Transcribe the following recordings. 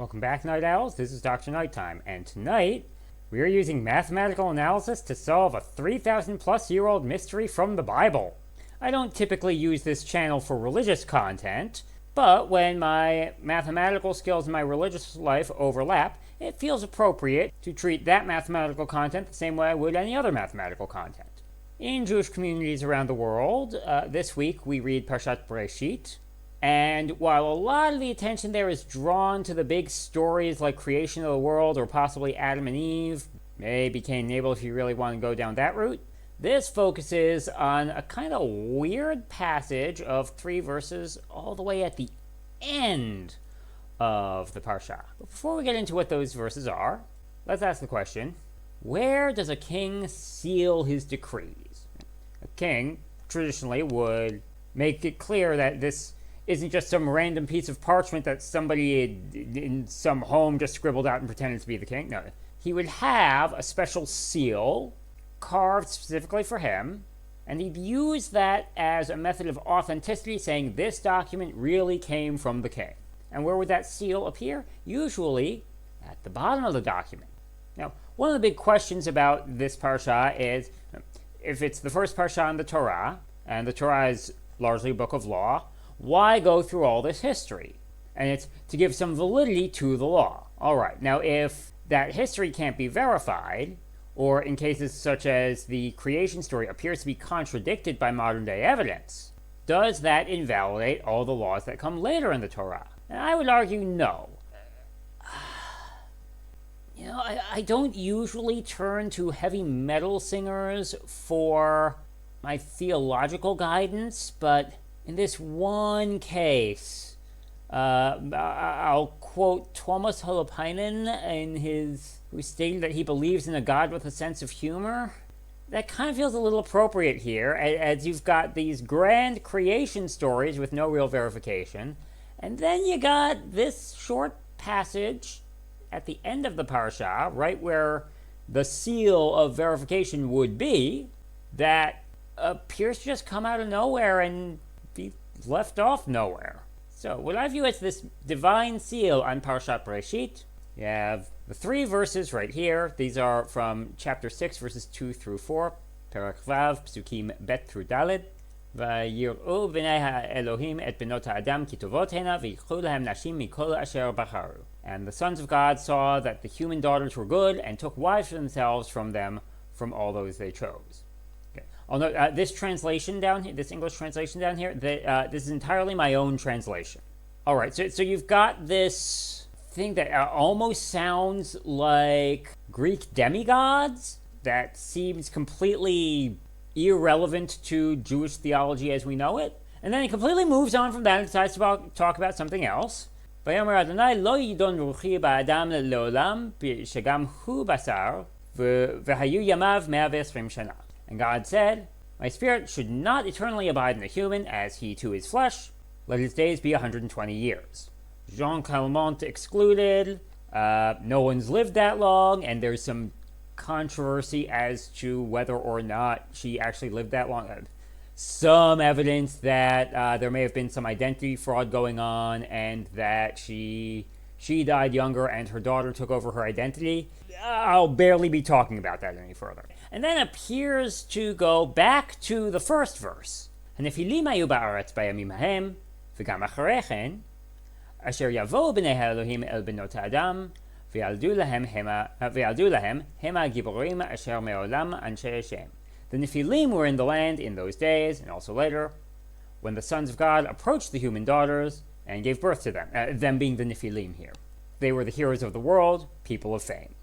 Welcome back, Night Owls. This is Dr. Nighttime, and tonight we are using mathematical analysis to solve a 3,000 plus year old mystery from the Bible. I don't typically use this channel for religious content, but when my mathematical skills and my religious life overlap, it feels appropriate to treat that mathematical content the same way I would any other mathematical content. In Jewish communities around the world, this week we read Parshat B'reishit. And while a lot of the attention there is drawn to the big stories like creation of the world or possibly Adam and Eve, maybe Cain and Abel if you really want to go down that route, this focuses on a kind of weird passage of 3 verses all the way at the end of the Parsha. But before we get into what those verses are, let's ask the question, where does a king seal his decrees? A king traditionally would make it clear that this isn't just some random piece of parchment that somebody in some home just scribbled out and pretended to be the king. No, he would have a special seal carved specifically for him, and he'd use that as a method of authenticity, saying this document really came from the king. And where would that seal appear? Usually at the bottom of the document. Now, one of the big questions about this parsha is, if it's the first parsha in the Torah, and the Torah is largely a book of law, why go through all this history? And it's to give some validity to the law. All right, now if that history can't be verified, or in cases such as the creation story appears to be contradicted by modern day evidence, does that invalidate all the laws that come later in the Torah? And I would argue no. I don't usually turn to heavy metal singers for my theological guidance, but in this one case, I'll quote Thomas Holopainen who stated that he believes in a God with a sense of humor. That kind of feels a little appropriate here, as you've got these grand creation stories with no real verification, and then you got this short passage at the end of the parsha, right where the seal of verification would be, that appears to just come out of nowhere and be left off nowhere. So what I view as this divine seal on Parshat B'reishit, you have the 3 verses right here. These are from chapter 6, verses 2 through 4, Perek Vav, Psukim Bet through Daled. ויראו בני האלוהים את בנות האדם כי טובות הנה ויקחו להם נשים מכל אשר בחרו. And the sons of God saw that the human daughters were good and took wives for themselves from them from all those they chose. Okay. I'll note this translation down here, this English translation down here, this is entirely my own translation. All right, so you've got this thing that almost sounds like Greek demigods that seems completely irrelevant to Jewish theology as we know it. And then he completely moves on from that and decides to talk about something else. ויאמר אדוני לא יידון רוחי באדם לעולם שגם הוא בשר והיו ימיו 120 שנה. And God said, my spirit should not eternally abide in the human as he too is flesh. Let his days be 120 years. Jean Calment excluded. No one's lived that long, and there's some controversy as to whether or not she actually lived that long. Some evidence that there may have been some identity fraud going on and that she died younger and her daughter took over her identity. I'll barely be talking about that any further. And then appears to go back to the first verse. הנפילים היו בארץ בימים ההם, וגם אחרי כן, אשר יבואו בני האלוהים אל בנות האדם, וילדו להם המה גיבורים אשר מעולם אנשי השם. The Nephilim were in the land in those days, and also later, when the sons of God approached the human daughters and gave birth to them, them being the Nephilim here. They were the heroes of the world, people of fame.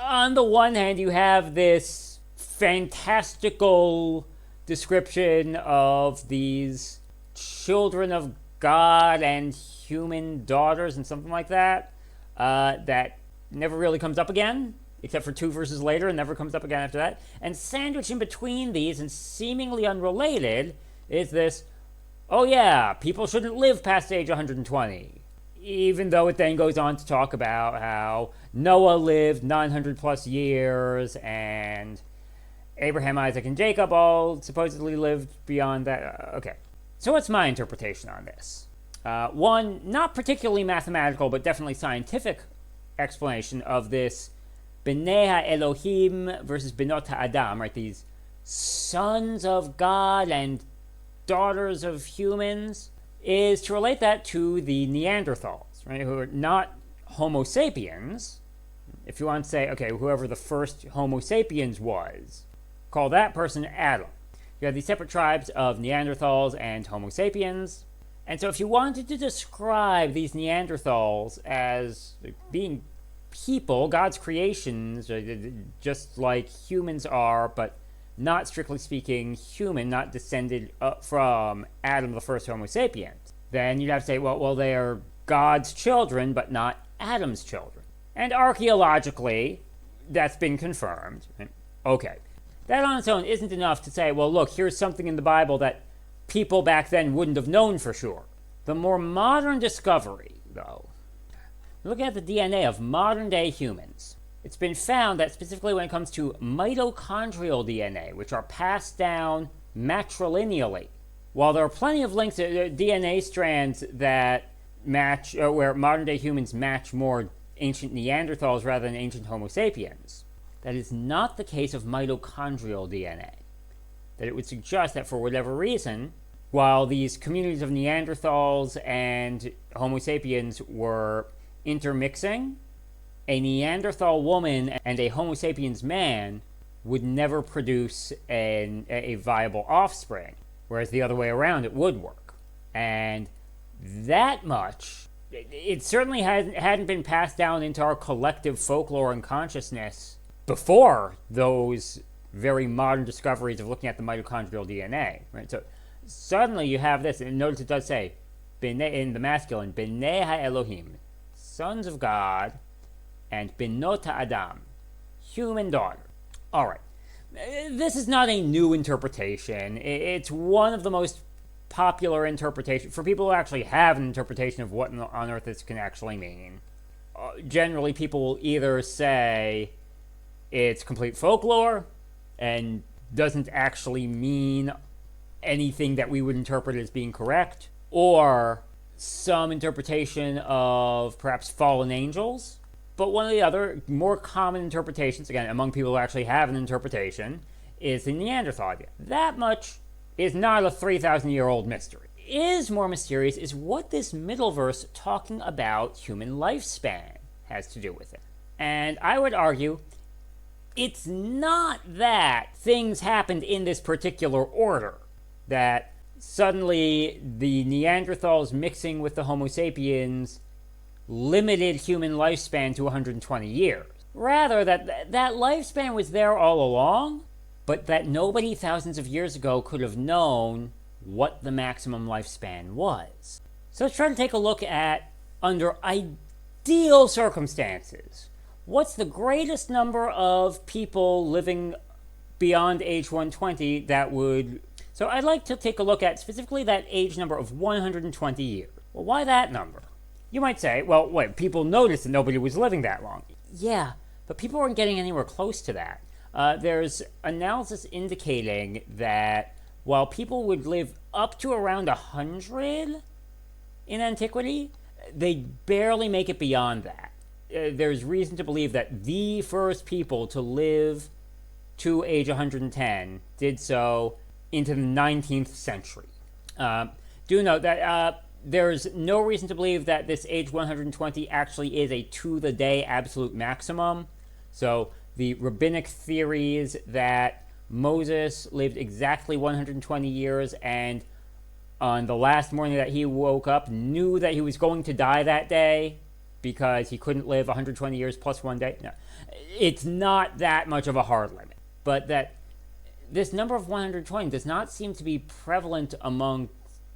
On the one hand, you have this fantastical description of these children of God and human daughters and something like that, that never really comes up again, except for 2 verses later, and never comes up again after that. And sandwiched in between these, and seemingly unrelated, is this, oh yeah, people shouldn't live past age 120. Even though it then goes on to talk about how Noah lived 900 plus years, and Abraham, Isaac, and Jacob all supposedly lived beyond that. Okay. So what's my interpretation on this? One not particularly mathematical, but definitely scientific explanation of this B'nei Elohim versus Benot Adam, right? These sons of God and daughters of humans, is to relate that to the Neanderthals, right? Who are not Homo sapiens. If you want to say, okay, whoever the first Homo sapiens was, call that person Adam. You have these separate tribes of Neanderthals and Homo sapiens. And so if you wanted to describe these Neanderthals as being people, God's creations, just like humans are, but not strictly speaking human, not descended from Adam, the first Homo sapiens, then you'd have to say, well, they are God's children, but not Adam's children. And archaeologically, that's been confirmed. Okay. That on its own isn't enough to say, well, look, here's something in the Bible that people back then wouldn't have known for sure. The more modern discovery, though, looking at the DNA of modern-day humans, it's been found that specifically when it comes to mitochondrial DNA, which are passed down matrilineally, while there are plenty of links to DNA strands that match, where modern-day humans match more ancient Neanderthals rather than ancient Homo sapiens, that is not the case of mitochondrial DNA. That it would suggest that for whatever reason, while these communities of Neanderthals and Homo sapiens were intermixing, a Neanderthal woman and a Homo sapiens man would never produce a viable offspring, whereas the other way around, it would work. And that much, it certainly hadn't been passed down into our collective folklore and consciousness before those very modern discoveries of looking at the mitochondrial DNA, right? So suddenly you have this, and notice it does say, in the masculine, B'nei Elohim, sons of God, and Benot Adam, human daughter. All right. This is not a new interpretation. It's one of the most popular interpretations for people who actually have an interpretation of what on earth this can actually mean. Generally, people will either say it's complete folklore and doesn't actually mean anything that we would interpret as being correct, or some interpretation of perhaps fallen angels. But one of the other more common interpretations, again, among people who actually have an interpretation, is the Neanderthal idea. That much is not a 3,000-year-old mystery. Is more mysterious is what this middle verse talking about human lifespan has to do with it. And I would argue it's not that things happened in this particular order, that suddenly the Neanderthals mixing with the Homo sapiens limited human lifespan to 120 years. Rather, that lifespan was there all along, but that nobody thousands of years ago could have known what the maximum lifespan was. So let's try to take a look at, under ideal circumstances, what's the greatest number of people living beyond age 120 that would... So I'd like to take a look at specifically that age number of 120 years. Well, why that number? You might say, well, wait, people noticed that nobody was living that long. Yeah, but people weren't getting anywhere close to that. There's analysis indicating that while people would live up to around 100 in antiquity, they barely make it beyond that. There's reason to believe that the first people to live to age 110 did so into the 19th century. Do note that there's no reason to believe that this age 120 actually is a to-the-day absolute maximum. So the rabbinic theories that Moses lived exactly 120 years and on the last morning that he woke up knew that he was going to die that day because he couldn't live 120 years plus one day. No, it's not that much of a hard limit. But that this number of 120 does not seem to be prevalent among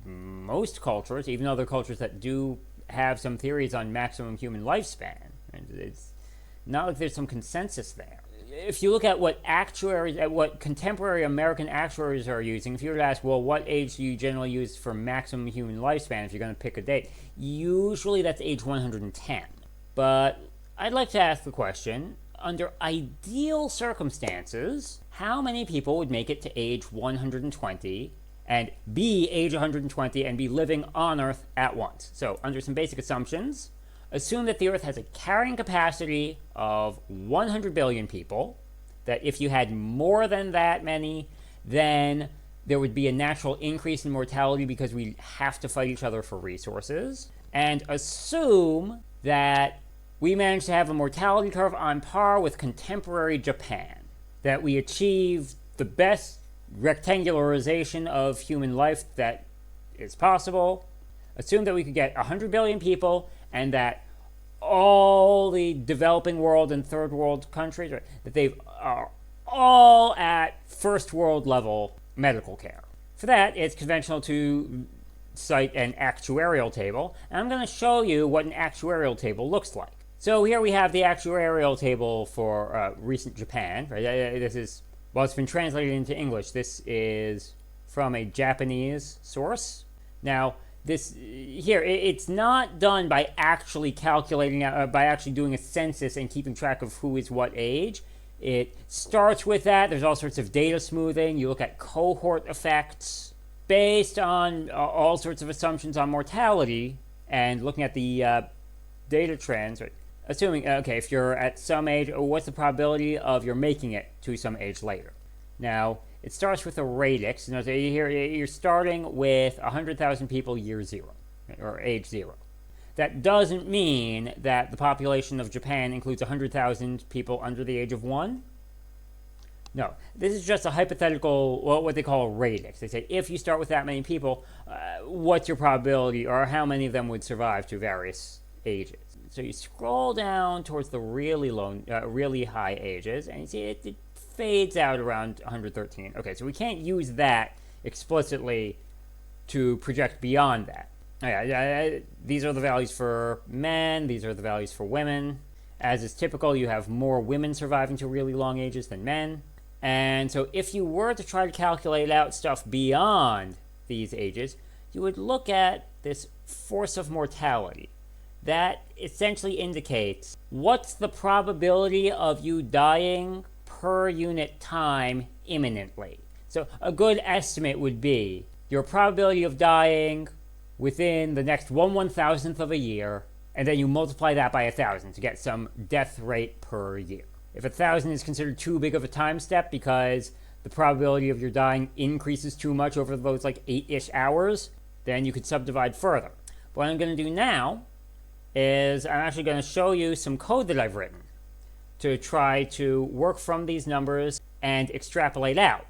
most cultures, even other cultures that do have some theories on maximum human lifespan. It's not like there's some consensus there. If you look at what contemporary American actuaries are using, if you were to ask, well, what age do you generally use for maximum human lifespan if you're going to pick a date, usually that's age 110. But I'd like to ask the question, under ideal circumstances, how many people would make it to age 120 and be age 120 and be living on Earth at once. So under some basic assumptions, assume that the Earth has a carrying capacity of 100 billion people, that if you had more than that many, then there would be a natural increase in mortality because we have to fight each other for resources. And assume that we managed to have a mortality curve on par with contemporary Japan, that we achieve the best rectangularization of human life that is possible. Assume that we could get 100 billion people and that all the developing world and third world countries, that they are all at first world level medical care. For that, it's conventional to cite an actuarial table, and I'm going to show you what an actuarial table looks like. So here we have the actuarial table for recent Japan. Right? This is, well, it's been translated into English. This is from a Japanese source. Now, this here, it's not done by actually calculating, by actually doing a census and keeping track of who is what age. It starts with that. There's all sorts of data smoothing. You look at cohort effects based on all sorts of assumptions on mortality and looking at the data trends. Right? Assuming, okay, if you're at some age, what's the probability of your making it to some age later? Now, it starts with a radix. So you're starting with 100,000 people year zero, or age zero. That doesn't mean that the population of Japan includes 100,000 people under the age of 1. No, this is just a hypothetical, well, what they call a radix. They say if you start with that many people, what's your probability, or how many of them would survive to various ages? So you scroll down towards the really low, really high ages, and you see it fades out around 113. Okay, so we can't use that explicitly to project beyond that. These are the values for men, these are the values for women. As is typical, you have more women surviving to really long ages than men. And so if you were to try to calculate out stuff beyond these ages, you would look at this force of mortality. That essentially indicates what's the probability of you dying per unit time imminently. So a good estimate would be your probability of dying within the next 1/1000th of a year, and then you multiply that by 1,000 to get some death rate per year. If 1,000 is considered too big of a time step because the probability of your dying increases too much over those like 8-ish hours, then you could subdivide further. But what I'm going to do now is I'm actually going to show you some code that I've written to try to work from these numbers and extrapolate out.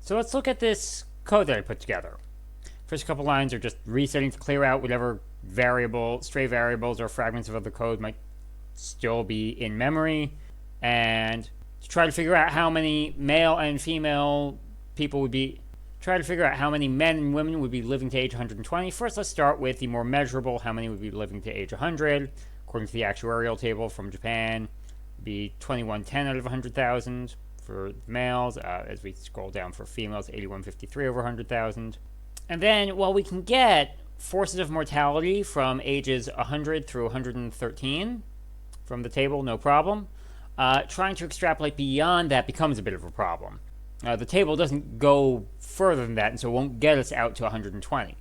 So let's look at this code that I put together. First couple lines are just resetting to clear out whatever stray variables or fragments of other code might still be in memory, and to try to figure out how many male and female people would be, try to figure out how many men and women would be living to age 120. First, let's start with the more measurable, how many would be living to age 100. According to the actuarial table from Japan, it'd be 2110 out of 100,000 for males. As we scroll down for females, 8153 over 100,000. And then, while we can get forces of mortality from ages 100 through 113 from the table, no problem. Trying to extrapolate beyond that becomes a bit of a problem. The table doesn't go further than that, and so it won't get us out to 120.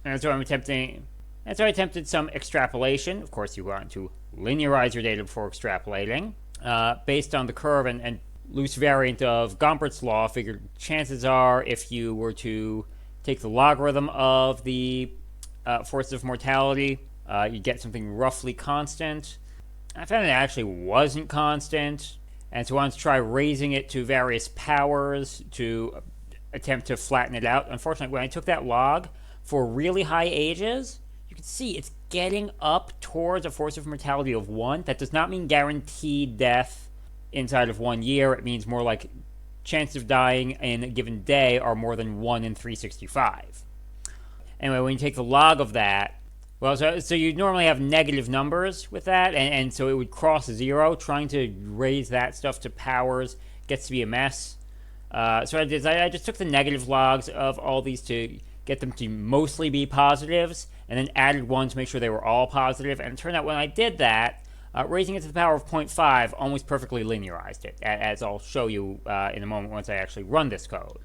And so I attempted some extrapolation. Of course, you want to linearize your data before extrapolating. Based on the curve and loose variant of Gompert's law, figured chances are if you were to take the logarithm of the forces of mortality, you'd get something roughly constant. I found it actually wasn't constant, and so I wanted to try raising it to various powers to attempt to flatten it out. Unfortunately, when I took that log for really high ages, you can see it's getting up towards a force of mortality of 1. That does not mean guaranteed death inside of 1 year. It means more like chances of dying in a given day are more than 1 in 365. Anyway, when you take the log of that, well, so you normally have negative numbers with that, and so it would cross 0. Trying to raise that stuff to powers gets to be a mess. So I just took the negative logs of all these to get them to mostly be positives, and then added 1 to make sure they were all positive. And it turned out when I did that, raising it to the power of 0.5 almost perfectly linearized it, as I'll show you in a moment once I actually run this code.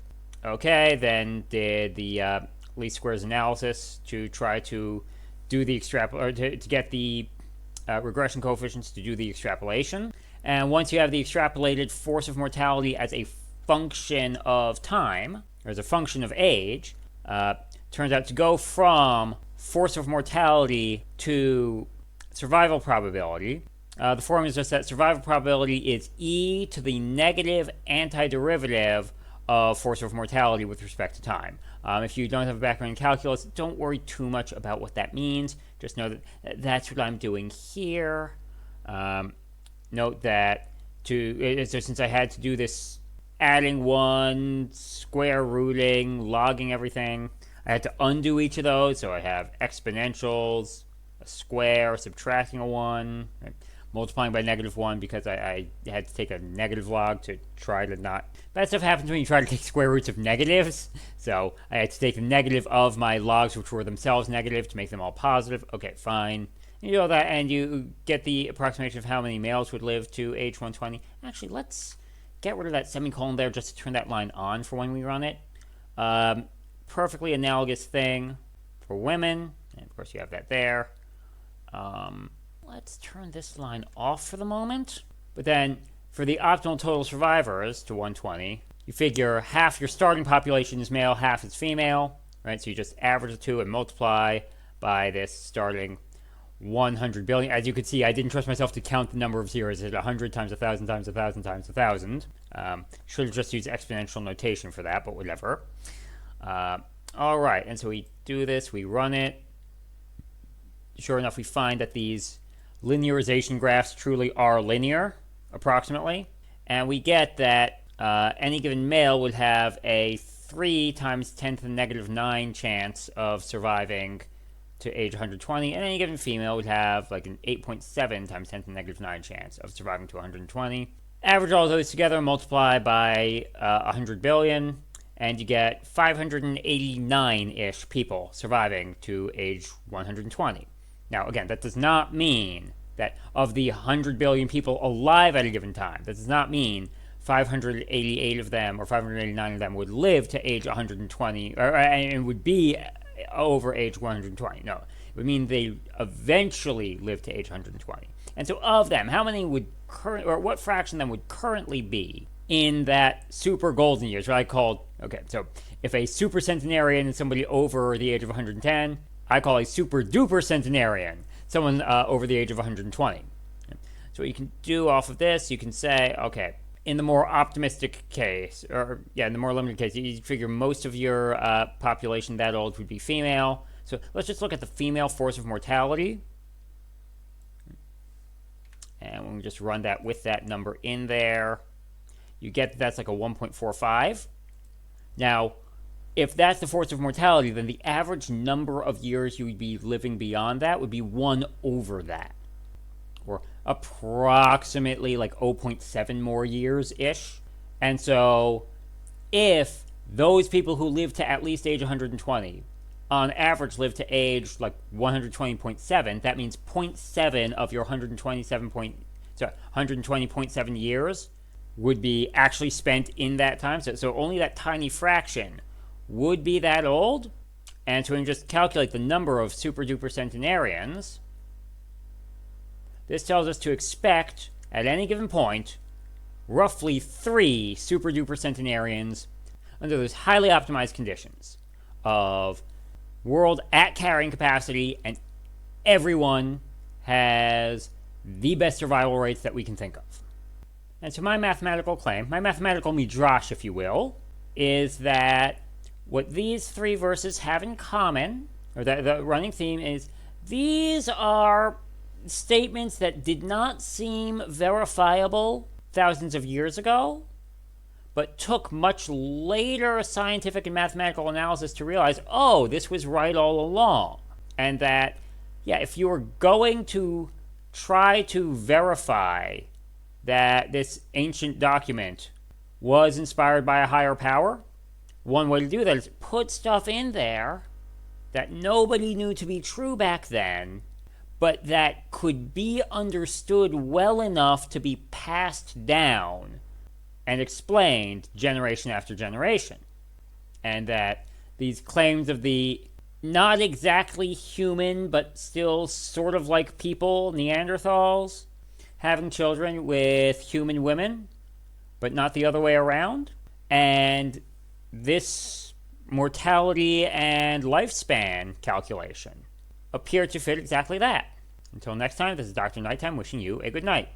Okay, then did the least squares analysis to try to do the or to get the regression coefficients to do the extrapolation. And once you have the extrapolated force of mortality as a function of time, or as a function of age, turns out to go from force of mortality to survival probability. The formula is just that survival probability is e to the negative antiderivative of force of mortality with respect to time. If you don't have a background in calculus, don't worry too much about what that means. Just know that that's what I'm doing here. Note that since I had to do this adding one, square rooting, logging everything, I had to undo each of those. So I have exponentials, a square, subtracting a 1, right? Multiplying by -1 because I had to take a negative log to try to not... Bad stuff happens when you try to take square roots of negatives. So I had to take the negative of my logs, which were themselves negative, to make them all positive. Okay, fine. You do all that, and you get the approximation of how many males would live to age 120. Actually, let's get rid of that semicolon there just to turn that line on for when we run it. Perfectly analogous thing for women. And of course, you have that there. Let's turn this line off for the moment. But then, for the optimal total survivors to 120, you figure half your starting population is male, half is female, right? So you just average the two and multiply by this starting 100 billion. As you can see, I didn't trust myself to count the number of zeros. It's 100 times 1,000 times 1,000 times 1,000. Should have just used exponential notation for that, but whatever. All right, and so we do this, we run it. Sure enough, we find that these linearization graphs truly are linear, approximately. And we get that any given male would have a 3 times 10 to the negative 9 chance of surviving to age 120, and any given female would have like an 8.7 times 10 to the negative 9 chance of surviving to 120. Average all those together, multiply by 100 billion, and you get 589-ish people surviving to age 120. Now, again, that does not mean that of the 100 billion people alive at a given time, that does not mean 588 of them or 589 of them would live to age 120 and would be over age 120. No, it would mean they eventually live to age 120. And so of them, how many would what fraction of them would currently be in that super golden years, what I called, okay, so if a super centenarian is somebody over the age of 110, I call a super duper centenarian someone over the age of 120. So what you can do off of this, you can say, okay, in the more optimistic case, or yeah, in the more limited case, you figure most of your population that old would be female. So let's just look at the female force of mortality. And when we just run that with that number in there, you get that's like a 1.45. Now, if that's the force of mortality, then the average number of years you would be living beyond that would be 1 over that. Or approximately like 0.7 more years-ish. And so if those people who live to at least age 120 on average live to age like 120.7, that means 0.7 of your 120.7 years would be actually spent in that time. So only that tiny fraction would be that old. And so we can just calculate the number of super duper centenarians. This tells us to expect, at any given point, roughly 3 super duper centenarians under those highly optimized conditions of world at carrying capacity, and everyone has the best survival rates that we can think of. And so my mathematical claim, my mathematical midrash, if you will, is that what these 3 verses have in common, or the running theme, is these are statements that did not seem verifiable thousands of years ago, but took much later scientific and mathematical analysis to realize, oh, this was right all along. And that, yeah, if you were going to try to verify that this ancient document was inspired by a higher power, one way to do that is put stuff in there that nobody knew to be true back then, but that could be understood well enough to be passed down and explained generation after generation. and that these claims of the not exactly human, but still sort of like people, Neanderthals, having children with human women, but not the other way around. And this mortality and lifespan calculation appear to fit exactly that. Until next time, this is Dr. Nighttime wishing you a good night.